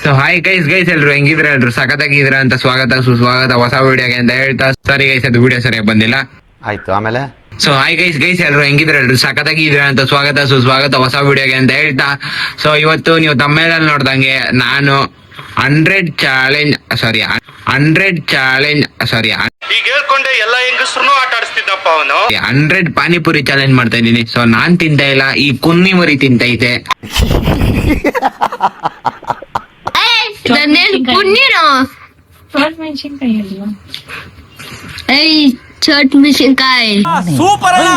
So hi guys ಎಲ್ರು ಹೆಂಗಿದ್ರ ಎಲ್ರು ಸಖತ್ತಾಗಿದ್ರ ಅಂತ ಸ್ವಾಗತ ಸುಸ್ವಾಗತ ಹೊಸ ವಿಡಿಯೋಗೆ ಅಂತ ಹೇಳ್ತಾ ಸಾರಿ ಗೈಸ್ ಅದು ವಿಡಿಯೋ ಸರಿಯಾಗಿ ಬಂದಿಲ್ಲ. ಆಯ್ತು ಆಮೇಲೆ ಸೊ ಹಾಯ್ ಗೈಸ್ ಎಲ್ರು ಹೆಂಗಿದ್ರ ಎಲ್ರು ಸಖತ್ತಾಗಿದ್ರ ಅಂತ ಸ್ವಾಗತ ಸುಸ್ವಾಗತ ಹೊಸ ವಿಡಿಯೋಗೆ ಅಂತ ಹೇಳ್ತಾ ಸೊ ಇವತ್ತು ನೀವು ತಮ್ಮೇಲಲ್ಲಿ ನೋಡ್ದಂಗೆ ನಾನು 100 ಈಗ ಹೇಳ್ಕೊಂಡೆ ಎಲ್ಲ ಹೆಂಗಸ್ರು ಆಟ ಆಡಿಸ್ತಿದ್ದಪ್ಪ ಅವನು. 100 ಪಾನಿಪುರಿ ಚಾಲೆಂಜ್ ಮಾಡ್ತಾ ಇದ್ದೀನಿ. ಸೊ ನಾನ್ ತಿಂತಾ ಇಲ್ಲ, ಈ ಕುನ್ನಿ ಮರಿ ತಿಂತೈತೆ. ಚಟ್ ಮೆಣಸಿನ್ಕಾಯಿ ಸೂಪರ್ ಅಲ್ಲ,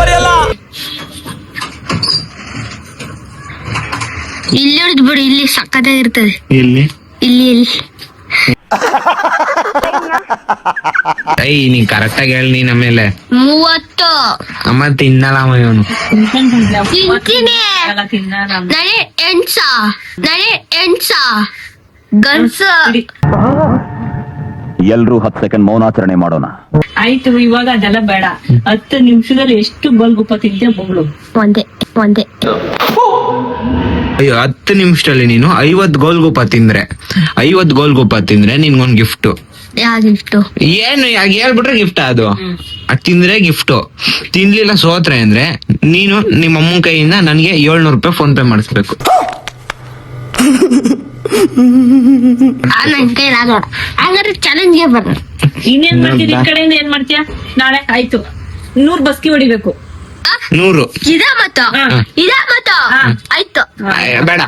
ಬರೆಯಲ್ಲ. ಇಲ್ಲಿ ಹೊಡೆದ್ ಬಿಡು, ಇಲ್ಲಿ ಸಕ್ಕತ್ತಾಗಿರ್ತದೆ. ಇಲ್ಲಿ ಇಲ್ಲಿ ನೀ ಕರೆಕ್ಟ್ ಆಗಿ ಹೇಳಿ. ನೀನ್ ಆಮೇಲೆ 30 ಅಮ್ಮ ತಿನ್ನಲ್ಲ ಅಮ್ಮ ಇವನು. ತಿಂತೀನಿ. ನನಗೆ ಎಣ್ಸ ಗನ್ಸ. ಎಲ್ರೂ 10 ಸೆಕೆಂಡ್ ಮೌನಾಚರಣೆ ಮಾಡೋಣ. ಆಯ್ತು, ಇವಾಗ ಅದೆಲ್ಲ ಬೇಡ. 10 ನಿಮಿಷದಲ್ಲಿ ಎಷ್ಟು ಗೋಲ್ಗುಪ್ಪ ತಿಂತೀಯ ಬೊಗಳು? ಒಂದೇ ಅಯ್ಯೋ 10 ನಿಮಿಷದಲ್ಲಿ ನೀನು 50 ಗೋಲ್ಗುಪ್ಪ ತಿಂದ್ರೆ ನಿನ್ಗೊಂದ್ ಗಿಫ್ಟ್. ಯಾವ ಗಿಫ್ಟು? ಏನು ಹೇಳ್ಬಿಟ್ರೆ ಗಿಫ್ಟ್ ಅದು. ಅದ್ ತಿಂದ್ರೆ ಗಿಫ್ಟ್, ತಿನ್ಲಿಲ್ಲ ಸೋತ್ರೆ ಅಂದ್ರೆ ನೀನು ನಿಮ್ಮ ಅಮ್ಮನ ಕೈಯಿಂದ ನನ್ಗೆ 700 ರೂಪಾಯಿ ಫೋನ್ ಪೇ ಮಾಡಿಸ್ಬೇಕು. ನನ್ ಕೈಲಾಗೋಣ. ಹಾಗಾದ್ರೆ ಚಾಲೆಂಜ್ಗೆ ಬರೋಣ. ಇನ್ನೇನ್ ಮಾಡ್ತೀಯ? ಈ ಕಡೆಯಿಂದ ಏನ್ ಮಾಡ್ತೀಯ? ನಾಳೆ ಆಯ್ತು 100 ಬಸ್ಕಿ ಹೊಡಿಬೇಕು. 100 ಇದ ಮತ್ತ ಆಯ್ತು. ಬೇಡ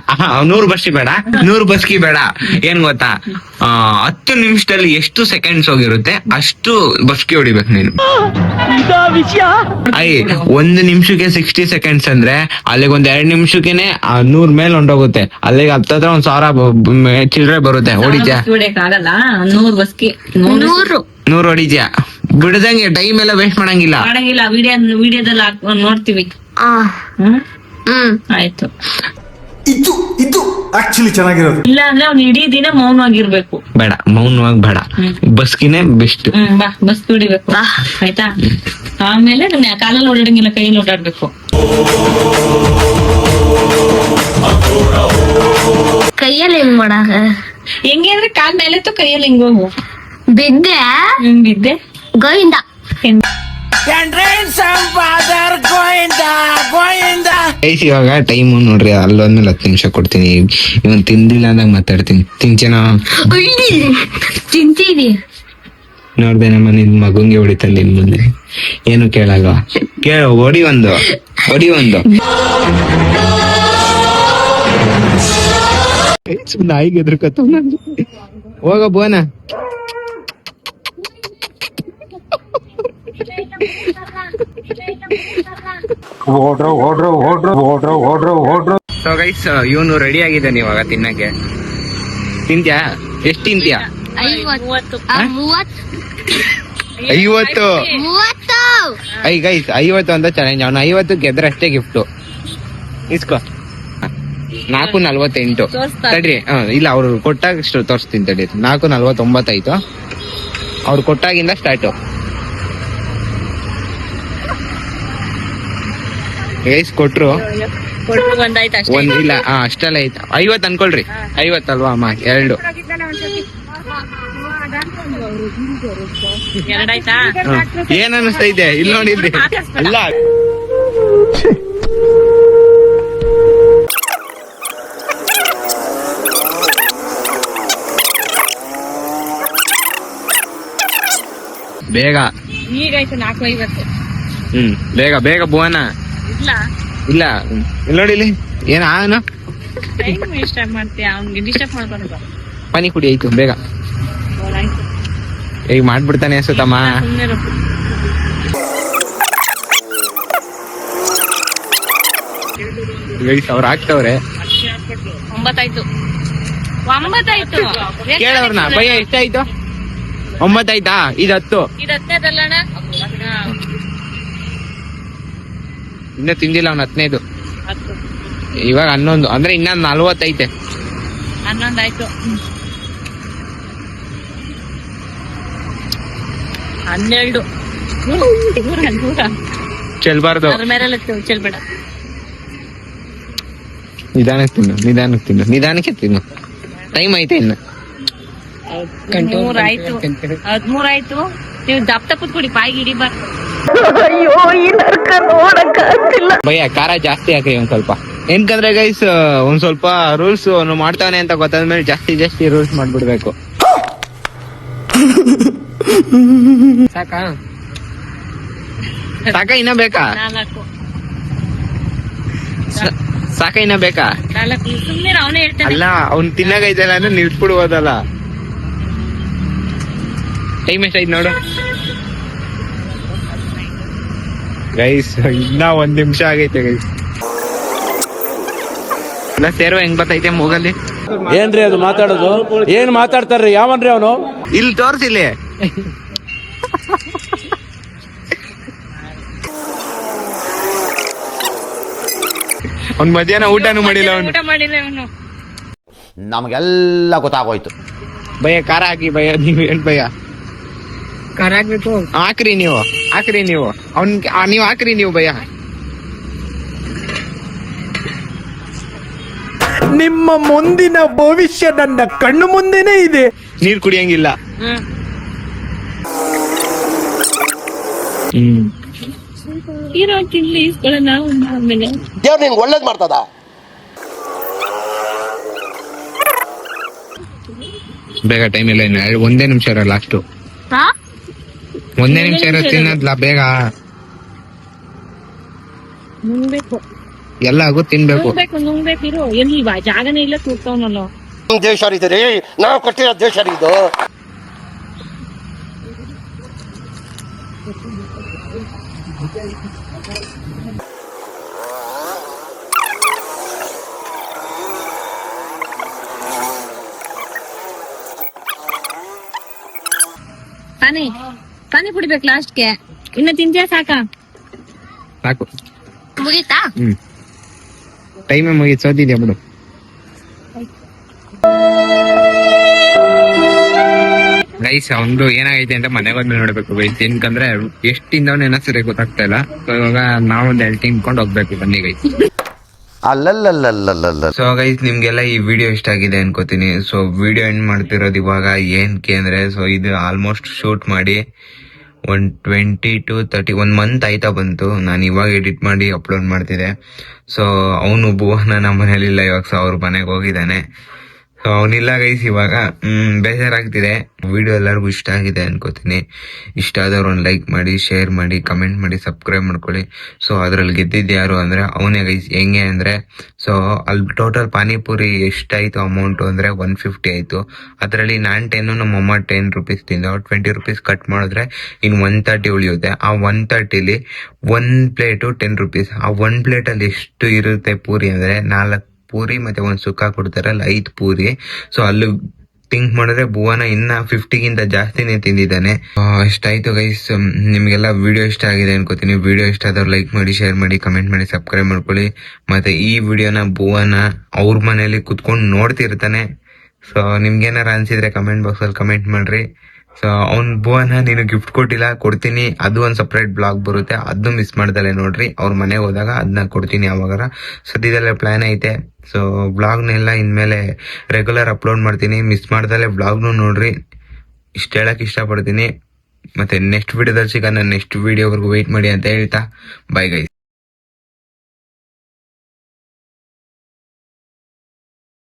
100 ಬಸ್ಕಿ ಬೇಡ, 100 ಬಸ್ಕಿ ಬೇಡ. ಏನ್ ಗೊತ್ತಾ, 10 ನಿಮಿಷದಲ್ಲಿ ಎಷ್ಟು ಸೆಕೆಂಡ್ಸ್ ಹೋಗಿರುತ್ತೆ ಅಷ್ಟು ಬಸ್ಕಿ ಹೊಡಿಬೇಕು ನೀನು. 1 ನಿಮಿಷಕ್ಕೆ 60 ಸೆಕೆಂಡ್ಸ್ ಅಂದ್ರೆ ಅಲ್ಲಿಗೆ 2 ನಿಮಿಷಕ್ಕೆನೆ 100 ಮೇಲೆ ಹೊಂಟೋಗುತ್ತೆ. ಅಲ್ಲಿಗೆ ಹತ್ತತ್ರ 1000 ಚಿಲ್ಲರೆ ಬರುತ್ತೆ. ಹೊಡಿದ್ಯಾ? ಹೊಡಿಯಕ್ ಆಗಲ್ಲ. 100 ಬಸ್ಕಿ 100 ಹೊಡಿದ್ಯಾ? ಬಿಡದಂಗೆ ಟೈಮ್ ಎಲ್ಲ ವೇಸ್ಟ್ ಮಾಡಂಗಿಲ್ಲ. ವಿಡಿಯೋದಲ್ಲಿ ನೋಡ್ತೀವಿ. ಆಯ್ತು. ಇದು ಆಕ್ಚುಲಿ ಚೆನ್ನಾಗಿರೋದು. ಇಲ್ಲ ಅಂದ್ರೆ ಅವ್ನು ಇಡೀ ದಿನ ಮೌನವಾಗಿರ್ಬೇಕು. ಬೇಡ, ಮೌನವಾಗಿ ಬೇಡ, ಬಸ್ಕಿನೇ ಬೆಸ್ಟ್. ಬಾ ಬಸ್ಕಿ ಹೊಡಿಬೇಕು. ಆಯ್ತಾ? ಆಮೇಲೆ ಕಾಲಲ್ಲಿ ಓಡಾಡಂಗಿಲ್ಲ, ಕೈಯಲ್ಲಿ ಓಡಾಡ್ಬೇಕು. ಕೈಯಲ್ಲಿ ಹೆಂಗ್ ಮಾಡ? ಹೆಂಗೆ ಅಂದ್ರೆ ಕಾಲ್ ಮೇಲೆ ಕೈಯಲ್ಲಿ ಹಿಂಗ್ ಹೋಗು. ಬಿದ್ದೆ ಬಿದ್ದೆ ಗೋವಿಂದ. ಇವಾಗ ಟೈಮ್ ನೋಡ್ರಿ, ಅಲ್ಲೊಂದ್ಮೇಲೆ 10 ನಿಮಿಷ ಕೊಡ್ತೀನಿ. ಇವನ್ ತಿಂದಿಲ್ಲ ಅಂದಾಗ ಮಾತಾಡ್ತೀನಿ. ತಿಂಚೇನೋ? ತಿಂತೀವಿ. ನೋಡ್ದೆ ನಮ್ಮ ನಿನ್ ಮಗುಂಗೆ ಹೊಡಿತಾನೆ ನಿನ್ ಮುಂದೆ. ಏನು ಕೇಳಲ್ವಾ? ಕೇಳು, ಹೊಡಿ ಒಂದು. ನಾಯಿಗೆ ಎದ್ರಕತ್ತ ಹೋಗ ಬೋನ. ಸೊ ಗೈಸ್, ಇವನು ರೆಡಿ ಆಗಿದ್ದಾನೆ ಇವಾಗ ತಿನ್ನಕ್ಕೆ. ತಿಂತ್ಯಾ? ಎಷ್ಟ್ ತಿಂತ್ಯಾ? 50. 50. ಗೈಸ್ 50 ಅಂತ ಚಾಲೆಂಜ್. ಅವನು 50 ಗೆದ್ರೆ ಅಷ್ಟೇ ಗಿಫ್ಟ್. ಇಸ್ಕೋ. 4:48 ತಡ್ರಿ. ಇಲ್ಲ, ಅವ್ರು ಕೊಟ್ಟಾಗ ತೋರಿಸ್ತೀನಿ ತಡಿ. 4:49 ಆಯ್ತು. ಅವ್ರು ಕೊಟ್ಟಾಗಿಂದ ಸ್ಟಾರ್ಟು. ಗೈಸ್ ಕೊಟ್ರು ಒಂದ್ ಇಲ್ಲ, ಅಷ್ಟೆಲ್ಲ ಐತೆ. 50 ಅನ್ಕೊಳ್ರಿ. 50 ಅಲ್ವಾ ಅಮ್ಮ? 2 ಎರಡಾಯ್ತಾ? ಏನ್ ಅನಿಸ್ತೈತೆ ಇಲ್ಲಿ ನೋಡಿದ್ರಿ? ಅಲ್ಲ, ಬೇಗ. ಈಗಾಯ್ತು 4:50. ಬೇಗ ಭುವನ. ಇಲ್ಲ ನೋಡಿ ಇಲ್ಲಿ ಏನ ಟೈಮ್ ವೇಸ್ಟ್ ಮಾಡ್ತೀಯ, ಅವ್ನಿಗೆ ಡಿಸ್ಟರ್ಬ್ ಮಾಡ್ಬಾರ್ದು. ಪಾನಿ ಕುಡಿ. ಆಯ್ತು ಬೇಗ. ಆಯ್ತು, ಈಗ ಮಾಡ್ಬಿಡ್ತಾನೆ ಅನ್ಸುತ್ತಮ್ಮ. ಅವ್ರು ಹಾಕ್ತವ್ರೆ. 9 ಆಯ್ತು. ಕೇಳವ್ರನ್ನ ಭಯ ಎಷ್ಟಾಯ್ತು? 9 ಆಯ್ತಾ? ಇದು 10. ಇದು 10 ಇನ್ನ ತಿಂದಿಲ್ಲ ಅವ್ನು 15. ಇವಾಗ 11 ಅಂದ್ರೆ ಇನ್ನ 40 ಐತೆ. 11 ಆಯ್ತು. 12 ಚೆಲ್ಬಾರ್ದು. ಚೆಲ್ಬೇಡ. ನಿಧಾನಕ್ಕೆ ತಿನ್ನು ನಿಧಾನಕ್ಕೆ ತಿನ್ನು. ಟೈಮ್ ಐತೆ ಇನ್ನು. 13 ಆಯ್ತು 13 ಆಯ್ತು. ನೀವು ದಪ್ಪ ತಪ್ಪದ್ ಕುಡಿ ಬಾಯಿಗೆ ಹಿಡಿಬಾರ್ದು. ಭಯ್ಯ ಖಾರ ಜಾಸ್ತಿ ಹಾಕಿ ಒಂದ್ ಸ್ವಲ್ಪ. ಏನ್ಕಂದ್ರೆ ಗೈಸ್ ಒಂದ್ ಸ್ವಲ್ಪ ರೂಲ್ಸ್ ಮಾಡ್ತಾನೆ ಅಂತ ಗೊತ್ತಾದ್ಮೇಲೆ ಜಾಸ್ತಿ ರೂಲ್ಸ್ ಮಾಡ್ಬಿಡ್ಬೇಕು. ಸಾಕಾ ಇನ್ನ ಬೇಕಾ? 4 ಸಾಕ ಇನ್ನ ಬೇಕಾ? 4 ಸುಮ್ನೆ ಅವನೇ ಹೇಳ್ತಾನೆ. ಅಲ್ಲ ಅವ್ನ್ ತಿನ್ನಾಗೈತಲ್ಲ ಅಂದ್ರೆ ನಿಲ್ಸ್ಬಿಡ್ಬೋದಲ್ಲ. ಟೈಮ್ ಎಷ್ಟಾಯ್ತು ನೋಡು ಗೈಸ್, ಇನ್ನ 1 ನಿಮಿಷ ಆಗೈತೆ ಗೈಸ್. ಎಲ್ಲ ಸೇರುವ ಹೆಂಗ್ ಬರ್ತೈತೆ ಮೂಗಲ್ಲಿ? ಏನ್ರಿ ಅದು ಮಾತಾಡೋದು? ಏನ್ ಮಾತಾಡ್ತಾರ್ರಿ? ಯಾವನ್ರಿ ಅವನು? ಇಲ್ಲಿ ತೋರ್ಸಿಲ್ಲಿ. ಅವ್ನ್ ಮಧ್ಯಾಹ್ನ ಊಟನೂ ಮಾಡಿಲ್ಲ ಅವ್ನು. ಊಟ ಮಾಡಿಲ್ಲ ಅವನು. ನಮಗೆಲ್ಲ ಗೊತ್ತಾಗೋಯ್ತು. ಭಯ ಖಾರ ಹಾಕಿ ಭಯ, ನೀವ್ ಏನ್ ಭಯ ಖಾರ ಹಾಕ್ಬೇಕು. ಹಾಕ್ರಿ ನೀವು ಅವ್ನ್ ನೀವ್ ಹಾಕ್ರಿ ನೀವು ಭಯ. ನಿಮ್ಮ ಮುಂದಿನ ಭವಿಷ್ಯ ನನ್ನ ಕಣ್ಣು ಮುಂದೆನೇ ಇದೆ. ನೀರ್ ಕುಡಿಯಂಗಿಲ್ಲ. ಇರೋ ತಿನ್ಲಿ ಇಸ್ಕೊಳ್ಳೋಣ ಆಮೇಲೆ. ದೇವ್ರು ನಿಂಗೆ ಒಳ್ಳೇದ್ ಮಾಡ್ತದ. ಬೇಗ ಟೈಮ್ ಇಲ್ಲ, ಇನ್ನು 1 ನಿಮಿಷ ಇರೋ ಲಾಸ್ಟ್. ಹಾ 1 ನಿಮಿಷ ಇರೋ ತಿನ್ನದ್ಲ ಬೇಗ. ನುಂಗ್ಬೇಕು ಎಲ್ಲ ಆಗು ತಿನ್ಬೇಕು. ನುಂಗ್ಬೇಕು ಇರು. ಎಲ್ಲಿ ಜಾಗನೇ ಇಲ್ಲ ಕೂರ್ತಾವ್ ನಾನು. ದೇಶ ಇದೆ ರೀ, ನಾವು ಕೊಟ್ಟಿರೋ ದೇಶ ರೀ ಇದು. ಪಾನಿ ಕುಡಿಬೇಕು ಲಾಸ್ಟ್ಗೆ. ಇನ್ನ ತಿಂತೀಯ ಸಾಕ? ಸಾಕು, ಮುಗೀತಾ? ಟೈಮೇ ಮುಗಿದ್ ಸೋತಿದ್ಯಾ ಬಿಡು. ಗೈಸ್ ಒಂದು ಏನಾಗೈತೆ ಅಂತ ಮನೆಗೆ ಹೋದ್ಮೇಲೆ ನೋಡ್ಬೇಕು ಗೈಸ್. ಏನಕಂದ್ರೆ ಎಷ್ಟು ತಿಂದವನ ಸರಿ ಗೊತ್ತಾಗ್ತಾ ಇಲ್ಲ. So, ಇವಾಗ ನಾವೊಂದ್ 2 ತಿನ್ಕೊಂಡು ಹೋಗ್ಬೇಕು ಬನ್ನಿ ಗೈಸ್. ಅಲ್ಲಲ್ಲಲ್ಲಲ್ಲಲ್ಲ. ಸೊ ಗೈಸ್ ನಿಮ್ಗೆಲ್ಲ ಈ ವಿಡಿಯೋ ಇಷ್ಟ ಆಗಿದೆ ಅನ್ಕೋತೀನಿ. ಸೊ ವಿಡಿಯೋ ಎಂಡ್ ಮಾಡ್ತಿರೋದು ಇವಾಗ ಏನ್ಕೆ ಅಂದ್ರೆ, ಸೊ ಇದು ಆಲ್ಮೋಸ್ಟ್ ಶೂಟ್ ಮಾಡಿ 20 to 30 1 ಮಂತ್ ಆಯ್ತಾ ಬಂತು. ನಾನು ಇವಾಗ ಎಡಿಟ್ ಮಾಡಿ ಅಪ್ಲೋಡ್ ಮಾಡ್ತಿದ್ದೆ. ಸೊ ಅವನು ಭುವನ ನಮ್ಮ ಮನೇಲಿಲ್ಲ ಇವಾಗ. ಸೊ ಅವ್ರ ಮನೆಗೆ ಹೋಗಿದ್ದಾನೆ. ಸೊ ಅವನಿಲ್ಲ ಗೈಸ್ ಇವಾಗ. ಬೇಜಾರಾಗ್ತಿದೆ. ವಿಡಿಯೋ ಎಲ್ಲರಿಗೂ ಇಷ್ಟ ಆಗಿದೆ ಅನ್ಕೋತೀನಿ. ಇಷ್ಟ ಆದವ್ರು ಒಂದು ಲೈಕ್ ಮಾಡಿ, ಶೇರ್ ಮಾಡಿ, ಕಮೆಂಟ್ ಮಾಡಿ, ಸಬ್ಸ್ಕ್ರೈಬ್ ಮಾಡ್ಕೊಳ್ಳಿ. ಸೊ ಅದ್ರಲ್ಲಿ ಗೆದ್ದಿದ್ದು ಯಾರು ಅಂದ್ರೆ ಅವನೇ ಗೈಸ್. ಹೆಂಗೆ ಅಂದ್ರೆ, ಸೊ ಅಲ್ಲಿ ಟೋಟಲ್ ಪಾನಿಪುರಿ ಎಷ್ಟಾಯ್ತು ಅಮೌಂಟ್ ಅಂದ್ರೆ 150 ಆಯ್ತು. ಅದರಲ್ಲಿ ನಾನ್ 10, ನಮ್ಮಮ್ಮ 10 ರೂಪೀಸ್ ತಿಂದ. 20 ರೂಪೀಸ್ ಕಟ್ ಮಾಡಿದ್ರೆ ಇನ್ನು 130 ಉಳಿಯುತ್ತೆ. ಆ 130ಲಿ 1 ಪ್ಲೇಟು 10 ರೂಪೀಸ್. ಆ 1 ಪ್ಲೇಟಲ್ಲಿ ಎಷ್ಟು ಇರುತ್ತೆ ಪೂರಿ ಅಂದ್ರೆ 4 ಪೂರಿ ಮತ್ತೆ 1 ಸುಕ್ಕ ಕೊಡ್ತಾರಲ್ಲ, 5 ಪೂರಿ. ಸೊ ಅಲ್ಲಿ ಥಿಂಕ್ ಮಾಡಿದ್ರೆ ಭುವನ ಇನ್ನ 50ಗಿಂತ ಜಾಸ್ತಿನೇ ತಿಂದಿದ್ದಾನೆ. ಇಷ್ಟಾಯ್ತು ಗೈಸ್. ನಿಮ್ಗೆಲ್ಲ ವಿಡಿಯೋ ಇಷ್ಟ ಆಗಿದೆ ಅನ್ಕೋತೀನಿ. ವಿಡಿಯೋ ಇಷ್ಟ ಆದವ್ರು ಲೈಕ್ ಮಾಡಿ, ಶೇರ್ ಮಾಡಿ, ಕಮೆಂಟ್ ಮಾಡಿ, ಸಬ್ಸ್ಕ್ರೈಬ್ ಮಾಡ್ಕೊಳ್ಳಿ. ಮತ್ತೆ ಈ ವಿಡಿಯೋನ ಭುವನ ಅವ್ರ ಮನೇಲಿ ಕುತ್ಕೊಂಡು ನೋಡ್ತಿರ್ತಾನೆ. ಸೊ ನಿಮ್ಗೇನಾರ ಅನ್ಸಿದ್ರೆ ಕಮೆಂಟ್ ಬಾಕ್ಸ್ ಅಲ್ಲಿ ಕಮೆಂಟ್ ಮಾಡ್ರಿ. ಸೊ ಅವ್ನ್ ಭುವನ ನೀನು ಗಿಫ್ಟ್ ಕೊಟ್ಟಿಲ್ಲ, ಕೊಡ್ತೀನಿ. ಅದು ಒಂದ್ ಸಪ್ರೇಟ್ ಬ್ಲಾಗ್ ಬರುತ್ತೆ, ಅದನ್ನು ಮಿಸ್ ಮಾಡ್ದಲೆ ನೋಡ್ರಿ. ಅವ್ರ ಮನೆಗೆ ಹೋದಾಗ ಅದನ್ನ ಕೊಡ್ತೀನಿ ಯಾವಾಗಾರ. ಸದ್ಯದಲ್ಲೇ ಪ್ಲಾನ್ ಐತೆ. ಸೊ ಬ್ಲಾಗ್ನೆಲ್ಲ ಇನ್ಮೇಲೆ ರೆಗ್ಯುಲರ್ ಅಪ್ಲೋಡ್ ಮಾಡ್ತೀನಿ. ಮಿಸ್ ಮಾಡ್ದಲೆ ಬ್ಲಾಗ್ನು ನೋಡ್ರಿ. ಇಷ್ಟ ಹೇಳಕ್ ಇಷ್ಟಪಡ್ತೀನಿ. ಮತ್ತೆ ನೆಕ್ಸ್ಟ್ ವಿಡಿಯೋದಲ್ಲಿ ಸಿಗೋಣ. ನೆಕ್ಸ್ಟ್ ವಿಡಿಯೋವರೆಗೂ ವೆಯ್ಟ್ ಮಾಡಿ ಅಂತ ಹೇಳ್ತಾ ಬೈ ಗೈಸ್.